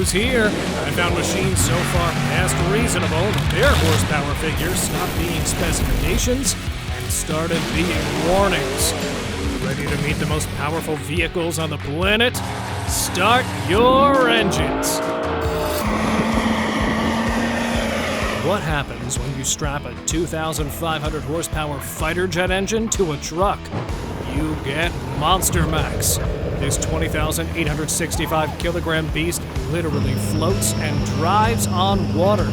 news here. I found machines so far past reasonable that their horsepower figures stopped being specifications and started being warnings. Ready to meet the most powerful vehicles on the planet? Start your engines! What happens when you strap a 2,500 horsepower fighter jet engine to a truck? You get Monster Mechs. This 20,865 kilogram beast literally floats and drives on water.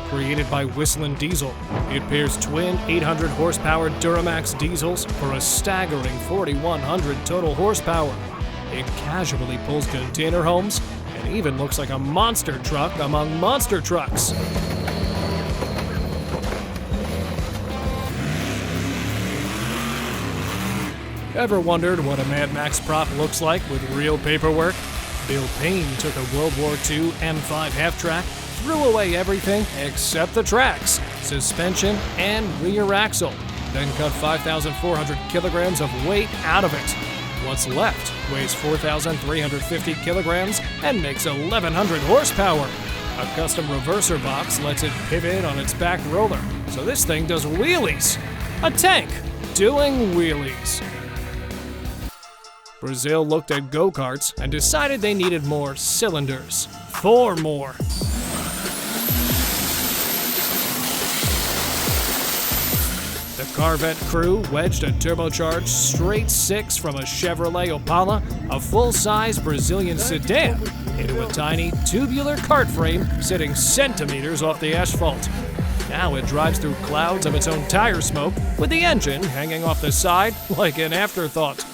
Created by Whistling Diesel, it pairs twin 800 horsepower Duramax diesels for a staggering 4,100 total horsepower. It casually pulls container homes and even looks like a monster truck among monster trucks. Ever wondered what a Mad Max prop looks like with real paperwork? Bill Payne took a World War II M5 half-track, threw away everything except the tracks, suspension, and rear axle, then cut 5,400 kilograms of weight out of it. What's left weighs 4,350 kilograms and makes 1,100 horsepower. A custom reverser box lets it pivot on its back roller, so this thing does wheelies. A tank doing wheelies. Brazil looked at go-karts and decided they needed more cylinders. 4 more. The Corvette crew wedged a turbocharged straight 6 from a Chevrolet Opala, a full-size Brazilian sedan, into a tiny tubular kart frame sitting centimeters off the asphalt. Now it drives through clouds of its own tire smoke, with the engine hanging off the side like an afterthought.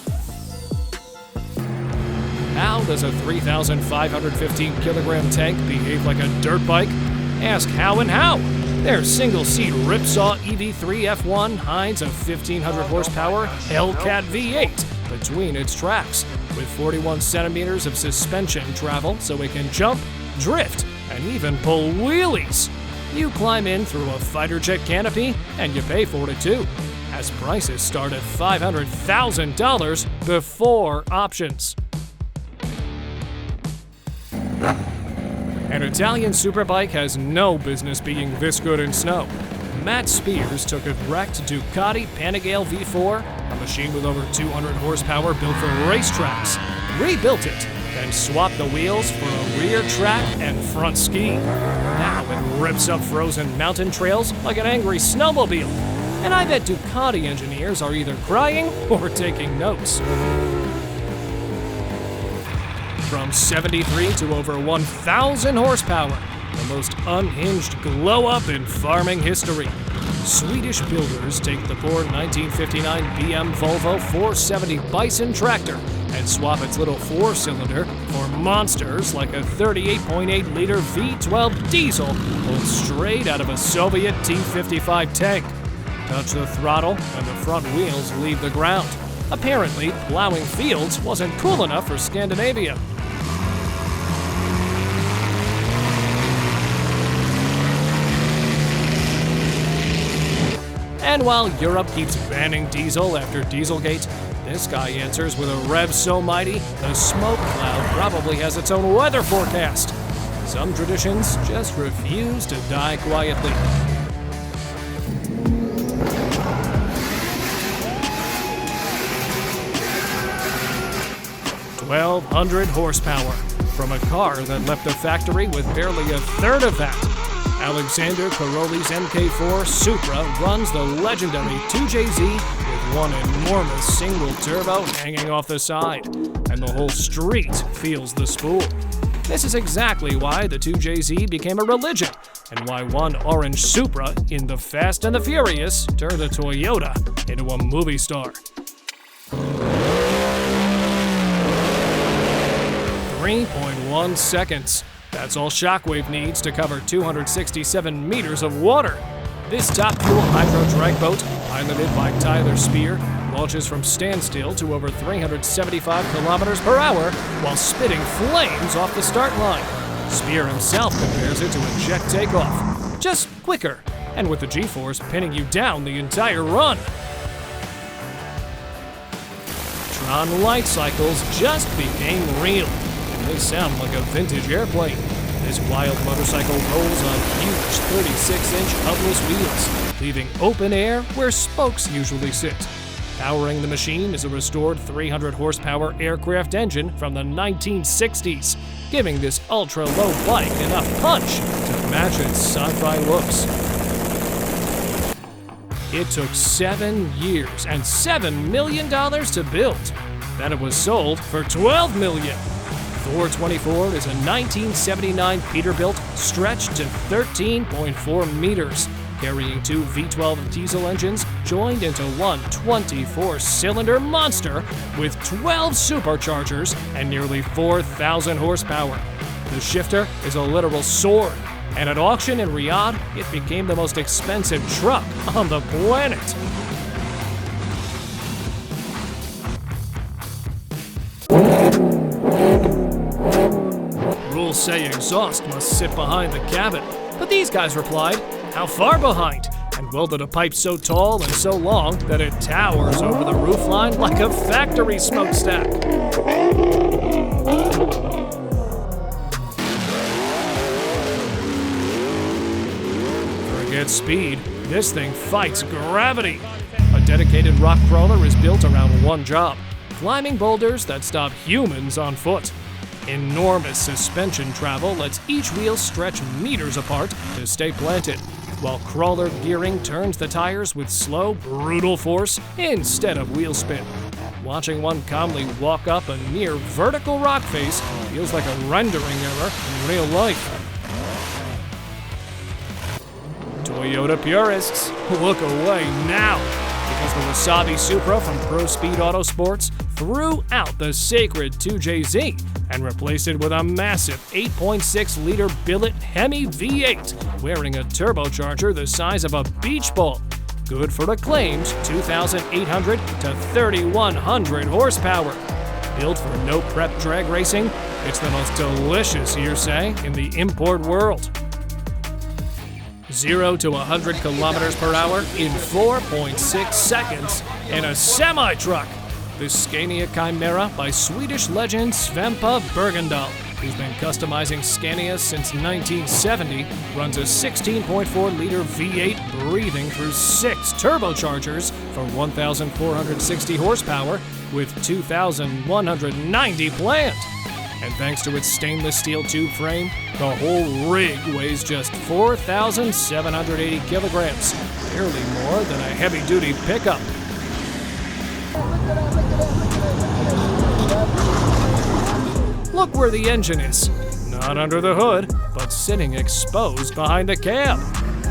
How does a 3,515 kilogram tank behave like a dirt bike? Ask how and how. Their single-seat Ripsaw EV3 F1 hides a 1,500 horsepower Hellcat V8 between its tracks, with 41 centimeters of suspension travel so it can jump, drift, and even pull wheelies. You climb in through a fighter jet canopy, and you pay for it too, as prices start at $500,000 before options. An Italian superbike has no business being this good in snow. Matt Spears took a wrecked Ducati Panigale V4, a machine with over 200 horsepower built for racetracks, rebuilt it, then swapped the wheels for a rear track and front ski. Now it rips up frozen mountain trails like an angry snowmobile. And I bet Ducati engineers are either crying or taking notes. From 73 to over 1,000 horsepower, the most unhinged glow-up in farming history. Swedish builders take the poor 1959 BM Volvo 470 Bison tractor and swap its little 4-cylinder for monsters like a 38.8-liter V12 diesel pulled straight out of a Soviet T-55 tank. Touch the throttle and the front wheels leave the ground. Apparently, plowing fields wasn't cool enough for Scandinavia. And while Europe keeps banning diesel after Dieselgate, this guy answers with a rev so mighty, the smoke cloud probably has its own weather forecast. Some traditions just refuse to die quietly. 1,200 horsepower from a car that left the factory with barely a third of that. Alexander Caroli's MK4 Supra runs the legendary 2JZ with one enormous single turbo hanging off the side, and the whole street feels the spool. This is exactly why the 2JZ became a religion, and why one orange Supra in The Fast and the Furious turned a Toyota into a movie star. 3.1 seconds. That's all Shockwave needs to cover 267 meters of water. This top-fuel hydro-drag boat, piloted by Tyler Spear, launches from standstill to over 375 kilometers per hour while spitting flames off the start line. Spear himself compares it to a jet takeoff, just quicker, and with the G-force pinning you down the entire run. Tron light cycles just became real. They sound like a vintage airplane. This wild motorcycle rolls on huge 36-inch hubless wheels, leaving open air where spokes usually sit. Powering the machine is a restored 300 horsepower aircraft engine from the 1960s, giving this ultra-low bike enough punch to match its sci-fi looks. It took 7 years and $7 million to build. Then it was sold for $12 million. 424 is a 1979 Peterbilt stretched to 13.4 meters, carrying two V12 diesel engines joined into one 24-cylinder monster with 12 superchargers and nearly 4,000 horsepower. The shifter is a literal sword, and at auction in Riyadh, it became the most expensive truck on the planet. Rules say exhaust must sit behind the cabin, but these guys replied, how far behind? And welded a pipe so tall and so long that it towers over the roofline like a factory smokestack. Forget speed, this thing fights gravity. A dedicated rock crawler is built around one job: climbing boulders that stop humans on foot. Enormous suspension travel lets each wheel stretch meters apart to stay planted, while crawler gearing turns the tires with slow, brutal force instead of wheel spin. Watching one calmly walk up a near vertical rock face feels like a rendering error in real life. Toyota purists, look away now, because the Wasabi Supra from Pro Speed Autosports threw out the sacred 2JZ and replaced it with a massive 8.6-liter billet Hemi V8, wearing a turbocharger the size of a beach ball. Good for acclaimed 2,800 to 3,100 horsepower. Built for no prep drag racing, it's the most delicious hearsay in the import world. 0 to 100 kilometers per hour in 4.6 seconds in a semi-truck. The Scania Chimera by Swedish legend Svempa Bergendahl, who's been customizing Scania since 1970, runs a 16.4-liter V8 breathing through 6 turbochargers for 1,460 horsepower with 2,190 planned. And thanks to its stainless steel tube frame, the whole rig weighs just 4,780 kilograms, barely more than a heavy-duty pickup. Look where the engine is. Not under the hood, but sitting exposed behind the cab.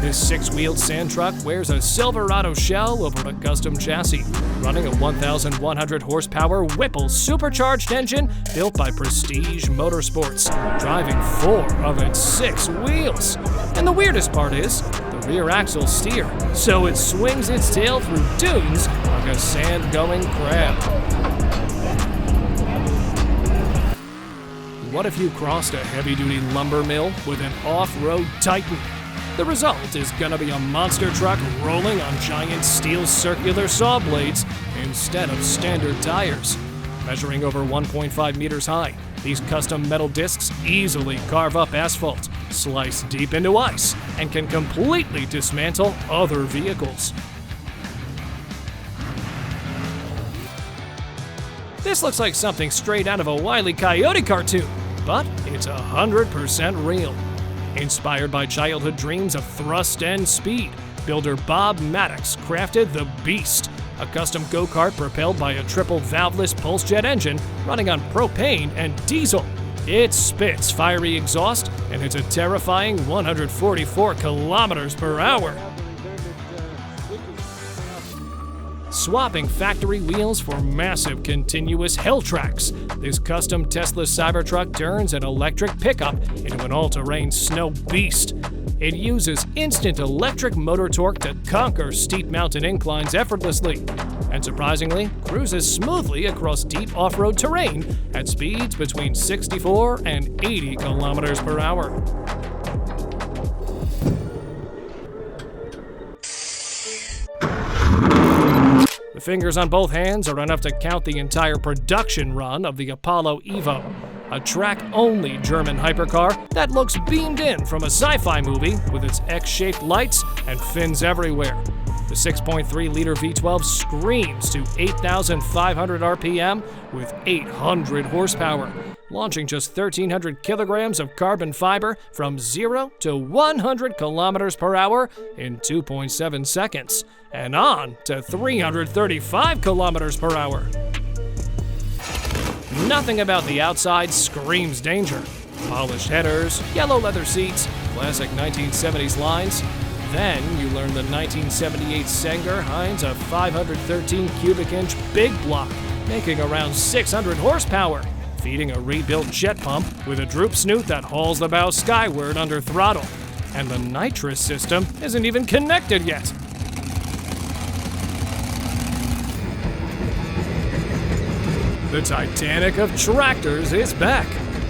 This 6-wheeled sand truck wears a Silverado shell over a custom chassis, running a 1,100 horsepower Whipple supercharged engine built by Prestige Motorsports, driving 4 of its 6 wheels. And the weirdest part is, the rear axles steer, so it swings its tail through dunes like a sand-going crab. What if you crossed a heavy-duty lumber mill with an off-road Titan? The result is gonna be a monster truck rolling on giant steel circular saw blades instead of standard tires. Measuring over 1.5 meters high, these custom metal discs easily carve up asphalt, slice deep into ice, and can completely dismantle other vehicles. This looks like something straight out of a Wile E. Coyote cartoon, but it's 100% real. Inspired by childhood dreams of thrust and speed, builder Bob Maddox crafted the Beast, a custom go-kart propelled by a triple valveless pulse jet engine running on propane and diesel. It spits fiery exhaust, and it's a terrifying 144 kilometers per hour. Swapping factory wheels for massive continuous hell tracks, this custom Tesla Cybertruck turns an electric pickup into an all-terrain snow beast. It uses instant electric motor torque to conquer steep mountain inclines effortlessly, and surprisingly, cruises smoothly across deep off-road terrain at speeds between 64 and 80 kilometers per hour. The fingers on both hands are enough to count the entire production run of the Apollo Evo. a track-only German hypercar that looks beamed in from a sci-fi movie with its X-shaped lights and fins everywhere. The 6.3-liter V12 screams to 8,500 RPM with 800 horsepower, launching just 1,300 kilograms of carbon fiber from 0 to 100 kilometers per hour in 2.7 seconds, and on to 335 kilometers per hour. Nothing about the outside screams danger. Polished headers, yellow leather seats, classic 1970s lines. Then you learn the 1978 Sanger Heinz a 513 cubic inch big block, making around 600 horsepower, feeding a rebuilt jet pump with a droop snoot that hauls the bow skyward under throttle. And the nitrous system isn't even connected yet. The Titanic of tractors is back.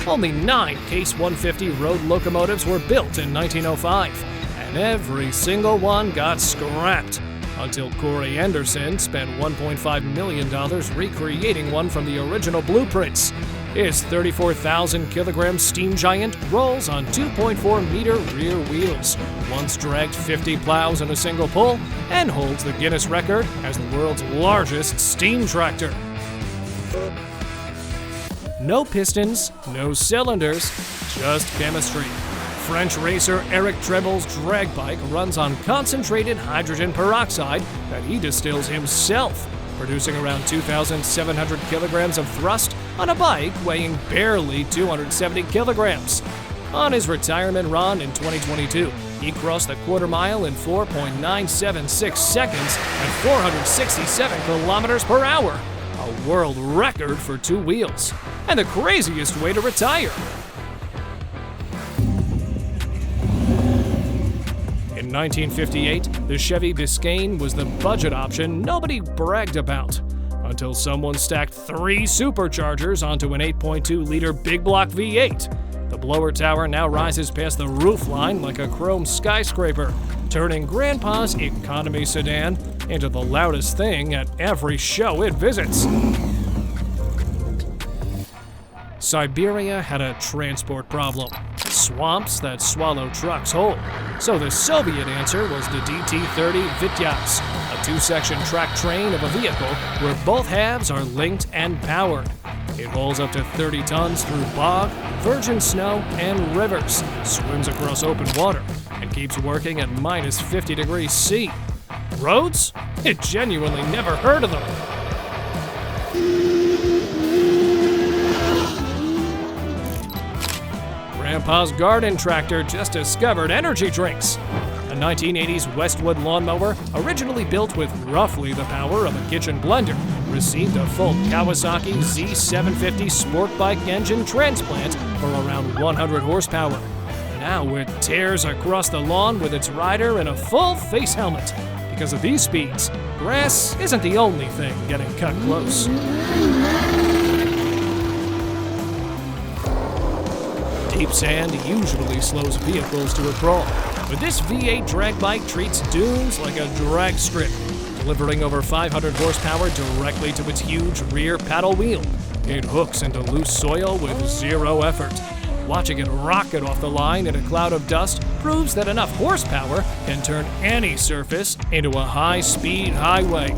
Only 9 Case 150 road locomotives were built in 1905, and every single one got scrapped until Corey Anderson spent $1.5 million recreating one from the original blueprints. His 34,000 kilogram steam giant rolls on 2.4 meter rear wheels, once dragged 50 plows in a single pull, and holds the Guinness record as the world's largest steam tractor. No pistons, no cylinders, just chemistry. French racer Eric Treble's drag bike runs on concentrated hydrogen peroxide that he distills himself, producing around 2,700 kilograms of thrust on a bike weighing barely 270 kilograms. On his retirement run in 2022, he crossed the quarter mile in 4.976 seconds at 467 kilometers per hour, a world record for 2 wheels, and the craziest way to retire. In 1958, the Chevy Biscayne was the budget option nobody bragged about, until someone stacked 3 superchargers onto an 8.2-liter big block V8. The blower tower now rises past the roofline like a chrome skyscraper, turning Grandpa's economy sedan into the loudest thing at every show it visits. Siberia had a transport problem. Swamps that swallow trucks whole. So the Soviet answer was the DT-30 Vityaz, a 2-section track train of a vehicle where both halves are linked and powered. It hauls up to 30 tons through bog, virgin snow, and rivers, swims across open water, and keeps working at minus 50 degrees C. Roads? It genuinely never heard of them. Grandpa's garden tractor just discovered energy drinks. A 1980s Westwood lawnmower, originally built with roughly the power of a kitchen blender, received a full Kawasaki Z750 sport bike engine transplant for around 100 horsepower. Now it tears across the lawn with its rider in a full face helmet. Because of these speeds, grass isn't the only thing getting cut close. Deep sand usually slows vehicles to a crawl, but this V8 drag bike treats dunes like a drag strip, delivering over 500 horsepower directly to its huge rear paddle wheel. It hooks into loose soil with 0 effort. Watching it rocket off the line in a cloud of dust proves that enough horsepower can turn any surface into a high-speed highway.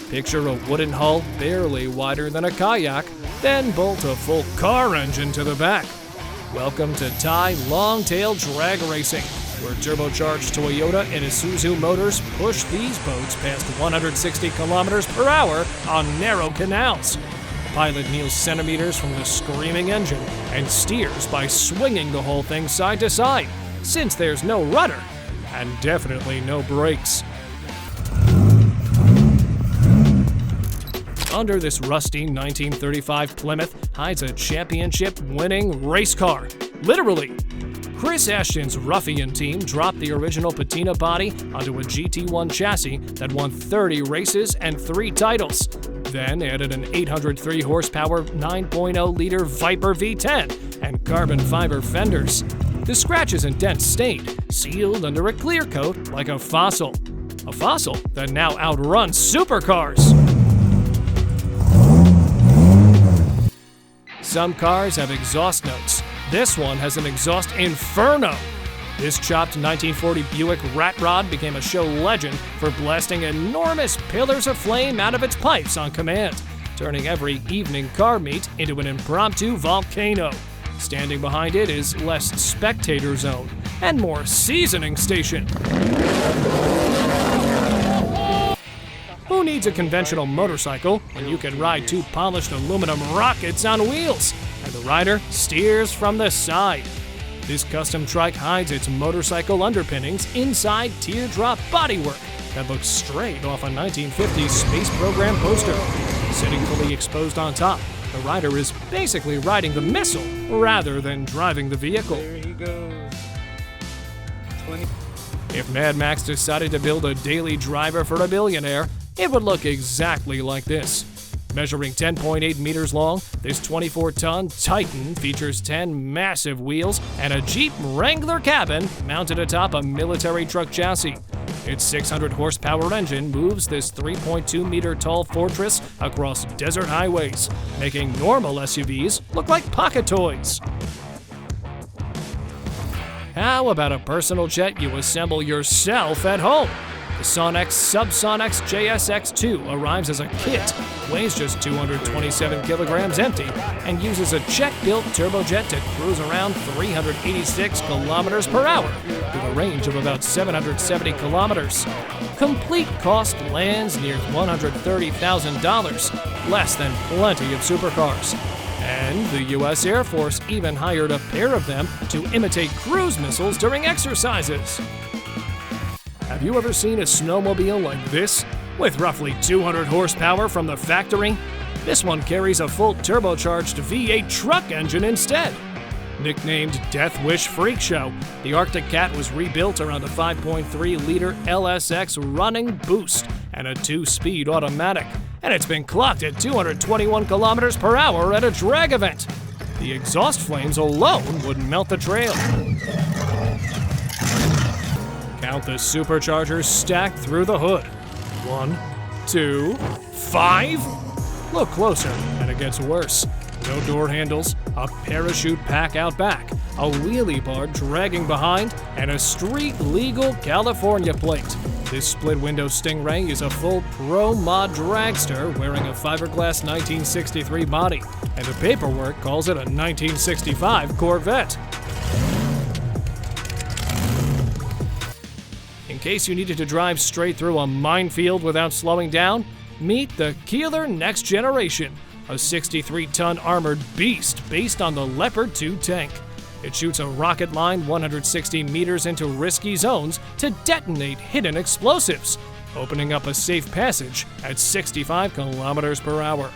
Picture a wooden hull barely wider than a kayak, then bolt a full car engine to the back. Welcome to Thai long-tail drag racing, where turbocharged Toyota and Isuzu motors push these boats past 160 kilometers per hour on narrow canals. The pilot kneels centimeters from the screaming engine and steers by swinging the whole thing side to side, since there's no rudder, and definitely no brakes. Under this rusty 1935 Plymouth hides a championship-winning race car. Literally. Chris Ashton's ruffian team dropped the original patina body onto a GT1 chassis that won 30 races and 3 titles. Then added an 803 horsepower 9.0-liter Viper V10 and carbon fiber fenders. The scratches and dents stayed, sealed under a clear coat like a fossil. A fossil that now outruns supercars. some cars have exhaust notes. This one has an exhaust inferno. This chopped 1940 Buick Rat Rod became a show legend for blasting enormous pillars of flame out of its pipes on command, turning every evening car meet into an impromptu volcano. Standing behind it is less spectator zone and more seasoning station. Who needs a conventional motorcycle when you can ride two polished aluminum rockets on wheels, and the rider steers from the side? This custom trike hides its motorcycle underpinnings inside teardrop bodywork that looks straight off a 1950s space program poster. Sitting fully exposed on top, the rider is basically riding the missile rather than driving the vehicle. There he goes. 20. If Mad Max decided to build a daily driver for a billionaire, it would look exactly like this. Measuring 10.8 meters long, this 24-ton Titan features 10 massive wheels and a Jeep Wrangler cabin mounted atop a military truck chassis. Its 600-horsepower engine moves this 3.2-meter-tall fortress across desert highways, making normal SUVs look like pocket toys. How about a personal jet you assemble yourself at home? The Sonex Subsonex JSX-2 arrives as a kit, weighs just 227 kilograms empty, and uses a Czech-built turbojet to cruise around 386 kilometers per hour with a range of about 770 kilometers. Complete cost lands near $130,000, less than plenty of supercars. And the U.S. Air Force even hired a pair of them to imitate cruise missiles during exercises. Have you ever seen a snowmobile like this? With roughly 200 horsepower from the factory? This one carries a full turbocharged V8 truck engine instead. Nicknamed Death Wish Freak Show, the Arctic Cat was rebuilt around a 5.3-liter LSX running boost and a 2-speed automatic, and it's been clocked at 221 kilometers per hour at a drag event. The exhaust flames alone would melt the trail. Count the superchargers stacked through the hood. 1, 2, 5? Look closer, and it gets worse. No door handles, a parachute pack out back, a wheelie bar dragging behind, and a street-legal California plate. This split-window Stingray is a full pro-mod dragster wearing a fiberglass 1963 body, and the paperwork calls it a 1965 Corvette. In case you needed to drive straight through a minefield without slowing down, meet the Keeler Next Generation, a 63-ton armored beast based on the Leopard 2 tank. It shoots a rocket line 160 meters into risky zones to detonate hidden explosives, opening up a safe passage at 65 kilometers per hour.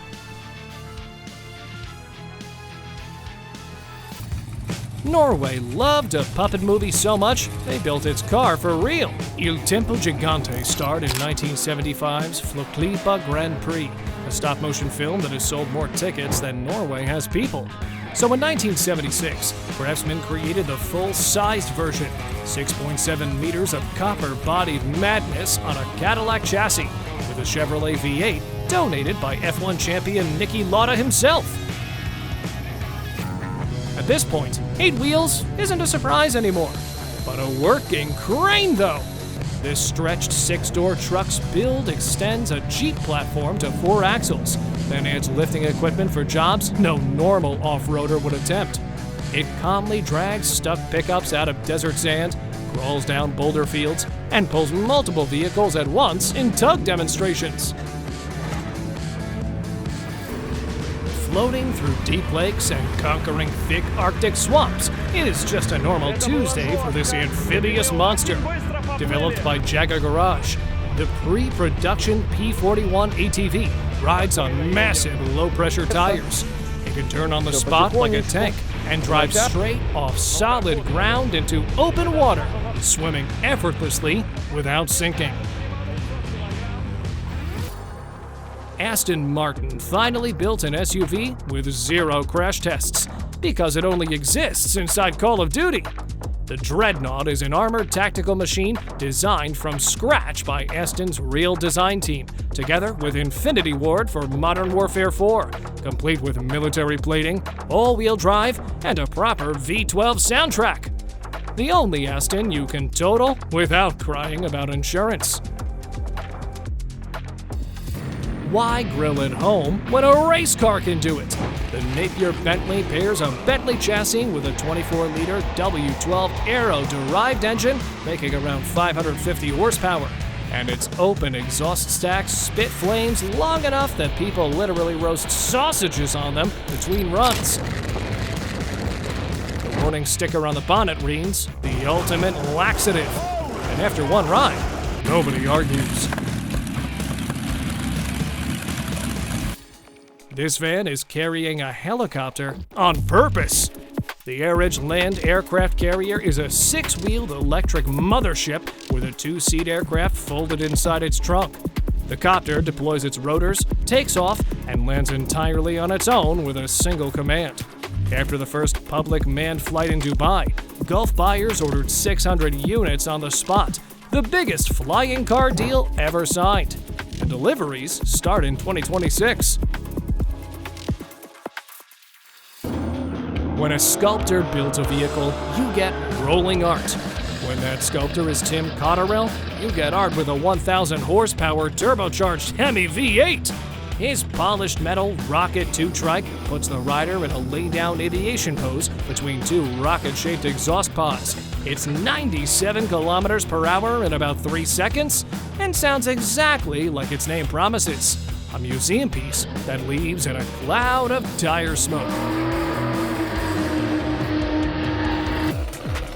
Norway loved a puppet movie so much, they built its car for real. Il Tempo Gigante starred in 1975's Flåklypa Grand Prix, a stop-motion film that has sold more tickets than Norway has people. So in 1976, craftsmen created the full-sized version, 6.7 meters of copper-bodied madness on a Cadillac chassis, with a Chevrolet V8 donated by F1 champion Niki Lauda himself. At this point, 8 wheels isn't a surprise anymore, but a working crane though. This stretched 6-door truck's build extends a Jeep platform to 4 axles, then adds lifting equipment for jobs no normal off-roader would attempt. It calmly drags stuck pickups out of desert sand, crawls down boulder fields, and pulls multiple vehicles at once in tug demonstrations. Floating through deep lakes and conquering thick Arctic swamps is just a normal Tuesday for this amphibious monster. Developed by Jaguar Garage, the pre-production P41 ATV rides on massive low-pressure tires. It can turn on the spot like a tank and drive straight off solid ground into open water, swimming effortlessly without sinking. Aston Martin finally built an SUV with 0 crash tests, because it only exists inside Call of Duty. The Dreadnought is an armored tactical machine designed from scratch by Aston's Real Design team, together with Infinity Ward for Modern Warfare 4, complete with military plating, all-wheel drive, and a proper V12 soundtrack. The only Aston you can total without crying about insurance. Why grill at home when a race car can do it? The Napier Bentley pairs a Bentley chassis with a 24-liter W12 aero-derived engine, making around 550 horsepower, and its open exhaust stacks spit flames long enough that people literally roast sausages on them between runs. The warning sticker on the bonnet reads, "The ultimate laxative," and after one ride, nobody argues. This van is carrying a helicopter on purpose. The Air Edge Land Aircraft Carrier is a 6-wheeled electric mothership with a 2-seat aircraft folded inside its trunk. The copter deploys its rotors, takes off, and lands entirely on its own with a single command. After the first public manned flight in Dubai, Gulf buyers ordered 600 units on the spot, the biggest flying car deal ever signed. The deliveries start in 2026. When a sculptor builds a vehicle, you get rolling art. When that sculptor is Tim Cotterill, you get art with a 1,000 horsepower turbocharged Hemi V8. His polished metal Rocket 2 trike puts the rider in a lay-down aviation pose between two rocket-shaped exhaust pods. It's 97 kilometers per hour in about 3 seconds, and sounds exactly like its name promises. A museum piece that leaves in a cloud of tire smoke.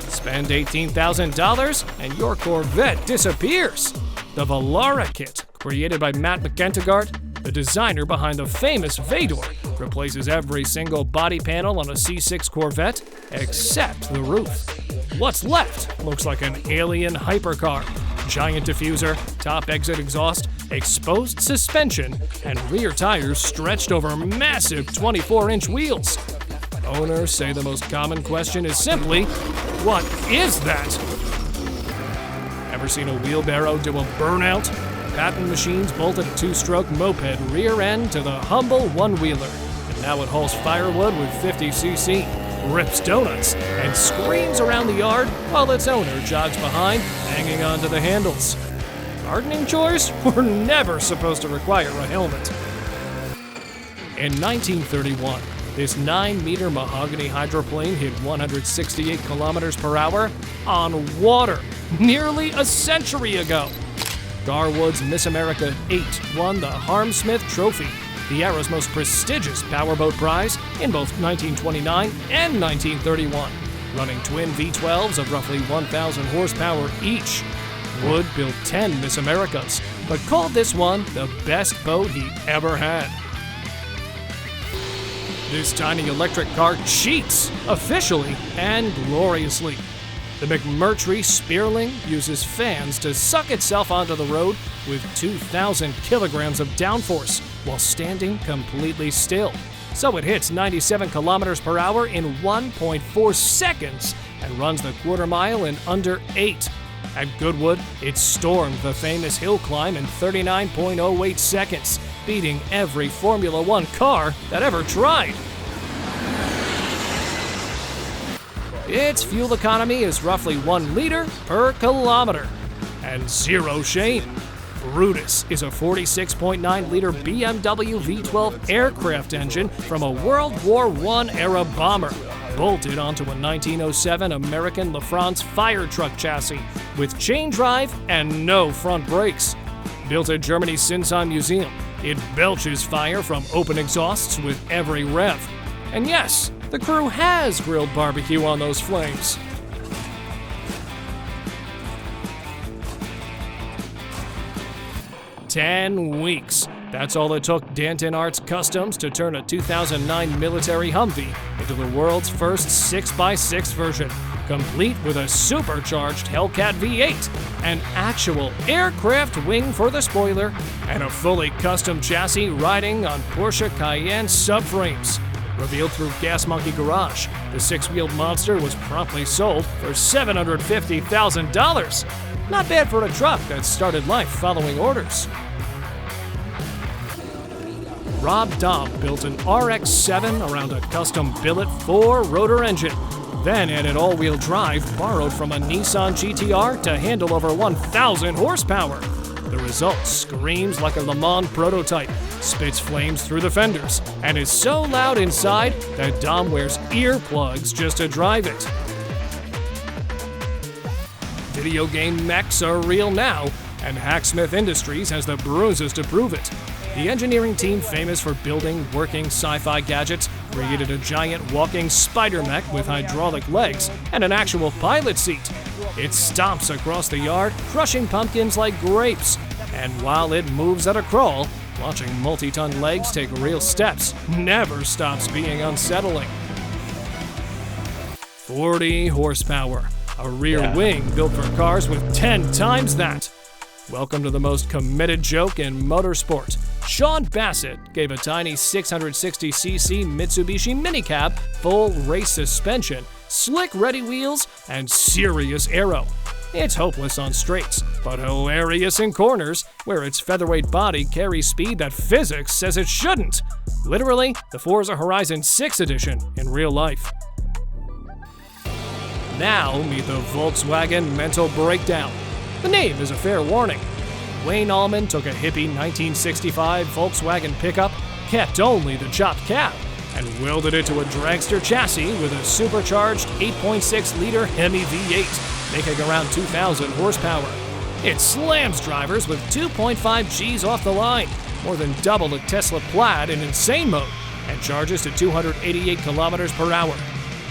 Spend $18,000 and your Corvette disappears. The Velara kit, created by Matt McEntegart, the designer behind the famous Vador, replaces every single body panel on a C6 Corvette except the roof. What's left looks like an alien hypercar. Giant diffuser, top exit exhaust, exposed suspension, and rear tires stretched over massive 24-inch wheels. Owners say the most common question is simply, what is that? Ever seen a wheelbarrow do a burnout? Patent Machines bolted a 2-stroke moped rear end to the humble one-wheeler, and now it hauls firewood with 50cc, rips donuts, and screams around the yard while its owner jogs behind, hanging onto the handles. Gardening chores were never supposed to require a helmet. In 1931, this 9-meter mahogany hydroplane hit 168 kilometers per hour on water, nearly a century ago. Garwood's Miss America 8 won the Harmsmith Trophy, the era's most prestigious powerboat prize, in both 1929 and 1931, running twin V12s of roughly 1,000 horsepower each. Wood built 10 Miss Americas, but called this one the best boat he ever had. This tiny electric car cheats, officially and gloriously. The McMurtry Spearling uses fans to suck itself onto the road with 2,000 kilograms of downforce while standing completely still. So it hits 97 kilometers per hour in 1.4 seconds and runs the quarter mile in under 8. At Goodwood, it stormed the famous hill climb in 39.08 seconds, beating every Formula One car that ever tried. Its fuel economy is roughly 1 liter per kilometer. And zero shame. Brutus is a 46.9-liter BMW V12 aircraft engine from a World War I era bomber, bolted onto a 1907 American LaFrance fire truck chassis with chain drive and no front brakes. Built at Germany's Sinsheim Museum, it belches fire from open exhausts with every rev. And yes, the crew has grilled barbecue on those flames. "10 weeks. That's all it took Danton Arts Customs to turn a 2009 military Humvee into the world's first 6x6 version, complete with a supercharged Hellcat V8, an actual aircraft wing for the spoiler, and a fully custom chassis riding on Porsche Cayenne subframes. Revealed through Gas Monkey Garage, the six-wheeled monster was promptly sold for $750,000. Not bad for a truck that started life following orders. Rob Daub built an RX-7 around a custom billet 4-rotor engine, then added all-wheel drive borrowed from a Nissan GTR to handle over 1,000 horsepower. The result screams like a Le Mans prototype, spits flames through the fenders, and is so loud inside that Dom wears earplugs just to drive it. Video game mechs are real now, and Hacksmith Industries has the bruises to prove it. The engineering team famous for building working sci-fi gadgets created a giant walking spider mech with hydraulic legs and an actual pilot seat. It stomps across the yard, crushing pumpkins like grapes. And while it moves at a crawl, watching multi-ton legs take real steps never stops being unsettling. 40 horsepower. A rear wing built for cars with 10 times that. Welcome to the most committed joke in motorsport. Sean Bassett gave a tiny 660cc Mitsubishi minicab full race suspension, slick ready wheels, and serious aero. It's hopeless on straights, but hilarious in corners, where its featherweight body carries speed that physics says it shouldn't. Literally, the Forza Horizon 6 edition in real life. Now meet the Volkswagen mental breakdown. The name is a fair warning. Wayne Allman took a hippie 1965 Volkswagen pickup, kept only the chopped cab, and welded it to a dragster chassis with a supercharged 8.6-liter Hemi V8, making around 2,000 horsepower. It slams drivers with 2.5 Gs off the line, more than double the Tesla Plaid in insane mode, and charges to 288 kilometers per hour.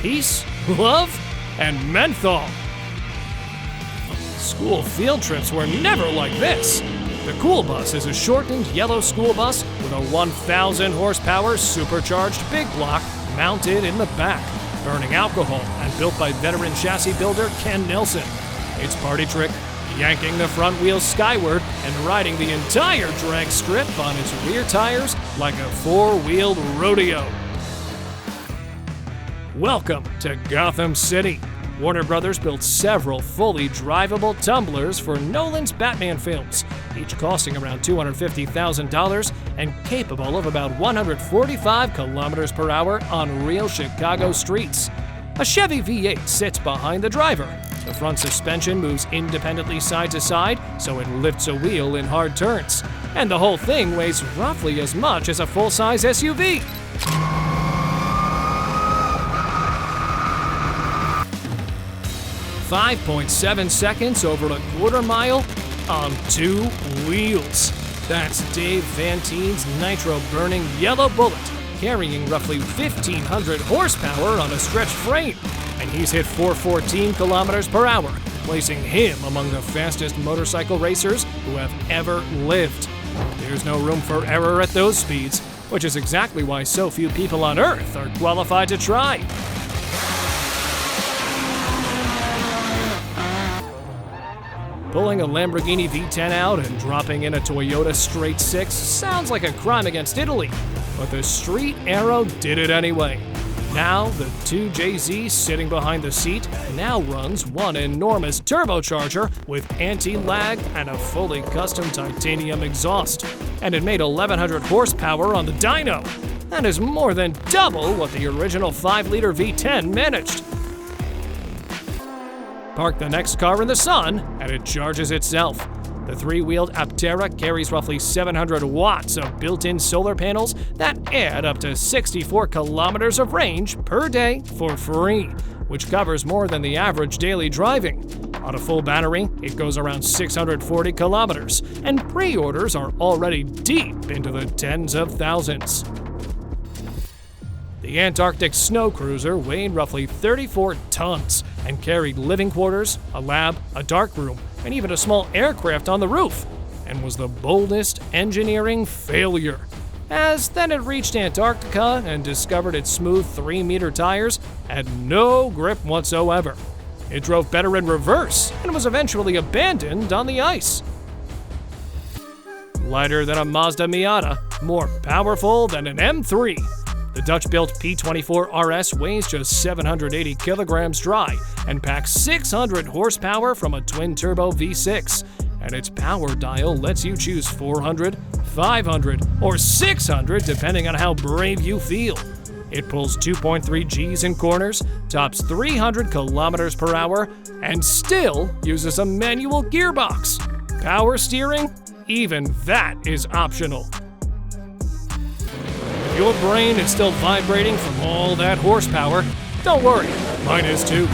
Peace, love, and menthol. School field trips were never like this. The Cool Bus is a shortened yellow school bus with a 1,000 horsepower supercharged big block mounted in the back, burning alcohol, and built by veteran chassis builder Ken Nelson. Its party trick, yanking the front wheels skyward and riding the entire drag strip on its rear tires like a four-wheeled rodeo. Welcome to Gotham City. Warner Brothers built several fully drivable tumblers for Nolan's Batman films, each costing around $250,000 and capable of about 145 kilometers per hour on real Chicago streets. A Chevy V8 sits behind the driver. The front suspension moves independently side to side, so it lifts a wheel in hard turns. And the whole thing weighs roughly as much as a full-size SUV. .7 seconds over a quarter mile on two wheels. That's Dave Vanteen's nitro-burning yellow Bullet, carrying roughly 1,500 horsepower on a stretched frame, and he's hit 414 kilometers per hour, placing him among the fastest motorcycle racers who have ever lived. There's no room for error at those speeds, which is exactly why so few people on Earth are qualified to try. Pulling a Lamborghini V10 out and dropping in a Toyota Straight 6 sounds like a crime against Italy, but the Street Aero did it anyway. Now, the 2JZ sitting behind the seat now runs one enormous turbocharger with anti-lag and a fully custom titanium exhaust, and it made 1,100 horsepower on the dyno. That is more than double what the original 5-liter V10 managed. Park the next car in the sun, and it charges itself. The three-wheeled Aptera carries roughly 700 watts of built-in solar panels that add up to 64 kilometers of range per day for free, which covers more than the average daily driving. On a full battery, it goes around 640 kilometers, and pre-orders are already deep into the tens of thousands. The Antarctic snow cruiser weighed roughly 34 tons and carried living quarters, a lab, a darkroom, and even a small aircraft on the roof, and was the boldest engineering failure. As then it reached Antarctica and discovered its smooth 3-meter tires had no grip whatsoever. It drove better in reverse and was eventually abandoned on the ice. Lighter than a Mazda Miata, more powerful than an M3. The Dutch-built P24 RS weighs just 780 kilograms dry and packs 600 horsepower from a twin-turbo V6, and its power dial lets you choose 400, 500, or 600 depending on how brave you feel. It pulls 2.3 Gs in corners, tops 300 kilometers per hour, and still uses a manual gearbox. Power steering? Even that is optional. If your brain is still vibrating from all that horsepower, don't worry, mine is too.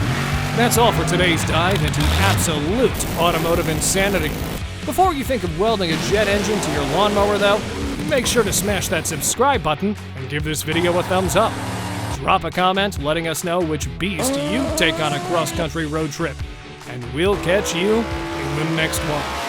That's all for today's dive into absolute automotive insanity. Before you think of welding a jet engine to your lawnmower though, make sure to smash that subscribe button and give this video a thumbs up. Drop a comment letting us know which beast you take on a cross-country road trip. And we'll catch you in the next one.